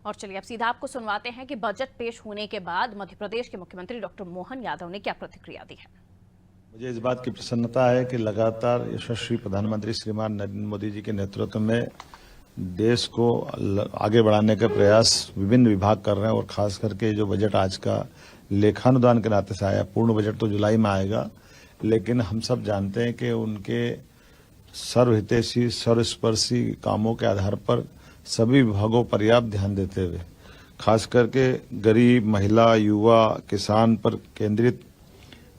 और चलिए अब सीधा आपको सुनवाते हैं कि बजट पेश होने के बाद मध्य प्रदेश के मुख्यमंत्री डॉक्टर मोहन यादव ने क्या प्रतिक्रिया दी है। मुझे इस बात की प्रसन्नता है कि लगातार यशस्वी प्रधानमंत्री श्रीमान नरेंद्र मोदी जी के नेतृत्व में देश को आगे बढ़ाने का प्रयास विभिन्न विभाग कर रहे हैं और खास करके जो बजट आज का लेखानुदान के नाते से आया, पूर्ण बजट तो जुलाई में आएगा, लेकिन हम सब जानते हैं कि उनके सर्वहितैषी सर्वस्पर्शी कामों के आधार पर सभी विभागों पर्याप्त ध्यान देते हुए खास करके गरीब, महिला, युवा, किसान पर केंद्रित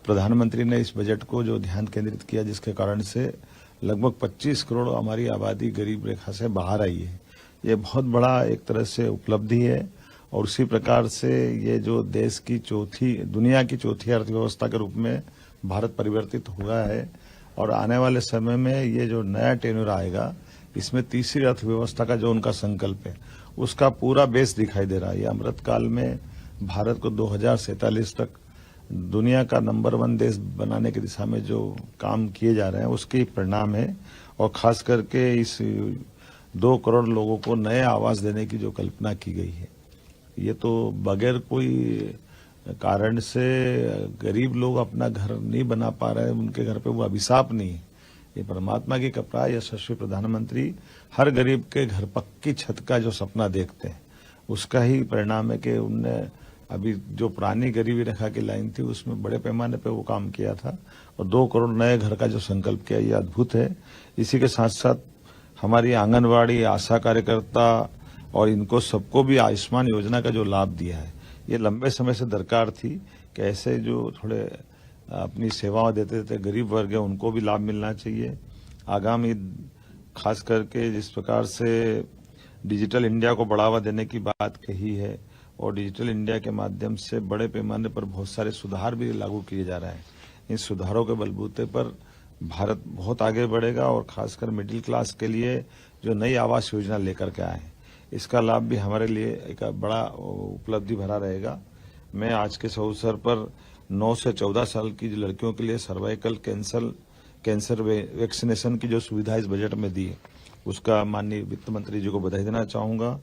प्रधानमंत्री ने इस बजट को जो ध्यान केंद्रित किया, जिसके कारण से लगभग 25 करोड़ हमारी आबादी गरीब रेखा से बाहर आई है। ये बहुत बड़ा एक तरह से उपलब्धि है और उसी प्रकार से ये जो देश की दुनिया की चौथी अर्थव्यवस्था के रूप में भारत परिवर्तित हुआ है और आने वाले समय में ये जो नया टेन्योर आएगा, इसमें तीसरी अर्थव्यवस्था का जो उनका संकल्प है उसका पूरा बेस दिखाई दे रहा है। ये अमृतकाल में भारत को 2047 तक दुनिया का नंबर 1 देश बनाने की दिशा में जो काम किए जा रहे हैं उसके परिणाम है। और खास करके इस 2 करोड़ लोगों को नए आवास देने की जो कल्पना की गई है, ये तो बगैर कोई कारण से गरीब लोग अपना घर नहीं बना पा रहे हैं, उनके घर पे वो अभिशाप नहीं है, ये परमात्मा की कृपा है। यशस्वी प्रधानमंत्री हर गरीब के घर पक्की छत का जो सपना देखते हैं उसका ही परिणाम है कि उनने अभी जो पुरानी गरीबी रेखा की लाइन थी उसमें बड़े पैमाने पे वो काम किया था और 2 करोड़ नए घर का जो संकल्प किया, ये अद्भुत है। इसी के साथ साथ हमारी आंगनवाड़ी, आशा कार्यकर्ता और इनको सबको भी आयुष्मान योजना का जो लाभ दिया है, ये लंबे समय से दरकार थी कि ऐसे जो थोड़े अपनी सेवाएं देते थे गरीब वर्ग है उनको भी लाभ मिलना चाहिए। आगामी खास करके जिस प्रकार से डिजिटल इंडिया को बढ़ावा देने की बात कही है और डिजिटल इंडिया के माध्यम से बड़े पैमाने पर बहुत सारे सुधार भी लागू किए जा रहे हैं, इन सुधारों के बलबूते पर भारत बहुत आगे बढ़ेगा और खासकर मिडिल क्लास के लिए जो नई आवास योजना लेकर के आए हैं, इसका लाभ भी हमारे लिए एक बड़ा उपलब्धि भरा रहेगा। मैं आज के इस अवसर पर 9 से 14 साल की लड़कियों के लिए सर्वाइकल कैंसर वैक्सीनेशन की जो सुविधा इस बजट में दी है, उसका माननीय वित्त मंत्री जी को बधाई देना चाहूँगा।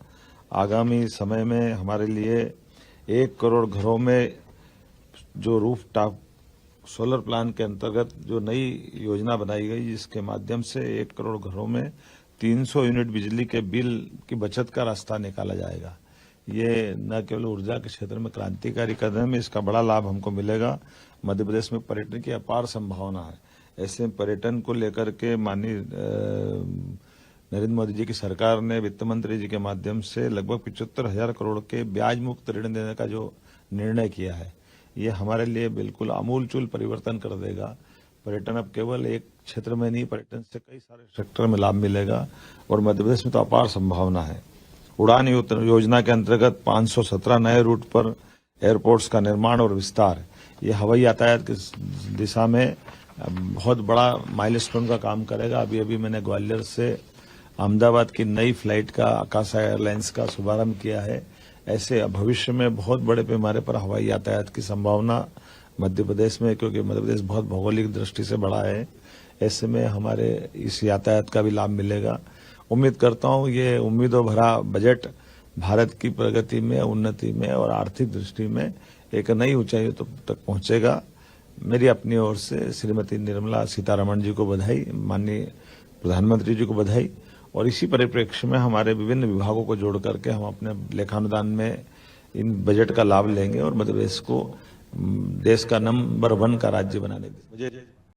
आगामी समय में हमारे लिए 1 करोड़ घरों में जो रूफ टॉप सोलर प्लांट के अंतर्गत जो नई योजना बनाई गई, जिसके माध्यम से 1 करोड़ घरों में 300 यूनिट बिजली के बिल की बचत का रास्ता निकाला जाएगा। ये न केवल ऊर्जा के क्षेत्र में क्रांतिकारी कदम है, इसका बड़ा लाभ हमको मिलेगा। मध्य प्रदेश में पर्यटन की अपार संभावना है, ऐसे पर्यटन को लेकर के माननीय नरेंद्र मोदी जी की सरकार ने वित्त मंत्री जी के माध्यम से लगभग 75,000 करोड़ के ब्याज मुक्त ऋण देने का जो निर्णय किया है, ये हमारे लिए बिल्कुल आमूलचूल परिवर्तन कर देगा। पर्यटन अब केवल एक क्षेत्र में नहीं, पर्यटन से कई सारे सेक्टर में लाभ मिलेगा और मध्य प्रदेश में तो अपार संभावना है। उड़ान योजना के अंतर्गत 517 नए रूट पर एयरपोर्ट्स का निर्माण और विस्तार, ये हवाई यातायात की दिशा में बहुत बड़ा माइलस्टोन का काम करेगा। अभी मैंने ग्वालियर से अहमदाबाद की नई फ्लाइट का आकाशा एयरलाइंस का शुभारंभ किया है। ऐसे भविष्य में बहुत बड़े पैमाने पर हवाई यातायात की संभावना मध्य प्रदेश में, क्योंकि मध्य प्रदेश बहुत भौगोलिक दृष्टि से बड़ा है, ऐसे में हमारे इस यातायात का भी लाभ मिलेगा। उम्मीद करता हूं ये उम्मीदों भरा बजट भारत की प्रगति में, उन्नति में और आर्थिक दृष्टि में एक नई ऊंचाई तक पहुंचेगा। मेरी अपनी ओर से श्रीमती निर्मला सीतारमण जी को बधाई, माननीय प्रधानमंत्री जी को बधाई। और इसी परिप्रेक्ष्य में हमारे विभिन्न विभागों को जोड़ करके हम अपने लेखानुदान में इन बजट का लाभ लेंगे और मध्य प्रदेश को देश का नंबर 1 का राज्य बनाने देंगे। मुझे